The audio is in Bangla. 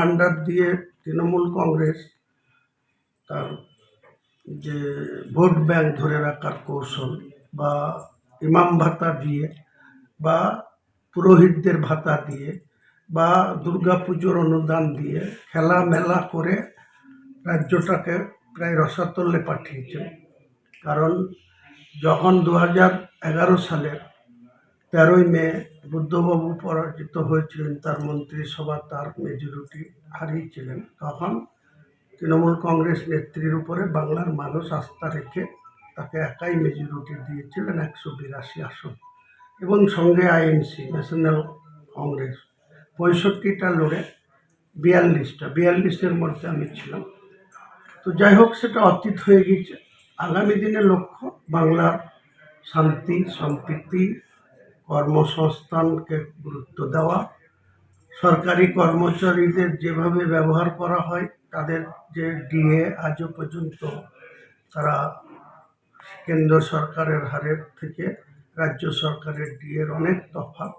ভাণ্ডার দিয়ে তৃণমূল কংগ্রেস তার যে ভোট ব্যাংক ধরে রাখার কৌশল, বা ইমাম ভাতা দিয়ে, বা পুরোহিতদের ভাতা দিয়ে, বা দুর্গাপুজোর অনুদান দিয়ে খেলা মেলা করে রাজ্যটাকে প্রায় রসাতলে পাঠিয়েছেন। কারণ যখন 2011 সালের 13ই মে বুদ্ধবাবু পরাজিত হয়েছিলেন, তার মন্ত্রিসভা তার মেজরিটি হারিয়েছিলেন, তখন তৃণমূল কংগ্রেস নেত্রীর উপরে বাংলার মানুষ আস্থা রেখে তাকে একাই মেজরিটি দিয়েছিলেন 182 আসন, এবং সঙ্গে আইএনসি ন্যাশনাল কংগ্রেস 65টা লড়ে 42এর মধ্যে আমি ছিলাম। তো যাই হোক, সেটা অতীত হয়ে গেছে। আগামী দিনে লক্ষ্য বাংলার শান্তি, সম্প্রীতি, কর্মসংস্থানকে গুরুত্ব দেওয়া, সরকারি কর্মচারীদের যেভাবে ব্যবহার করা হয়, তাদের যে ডিএ আজও পর্যন্ত তারা কেন্দ্র সরকারের হারের থেকে রাজ্য সরকারের ডিএর অনেক তফাৎ।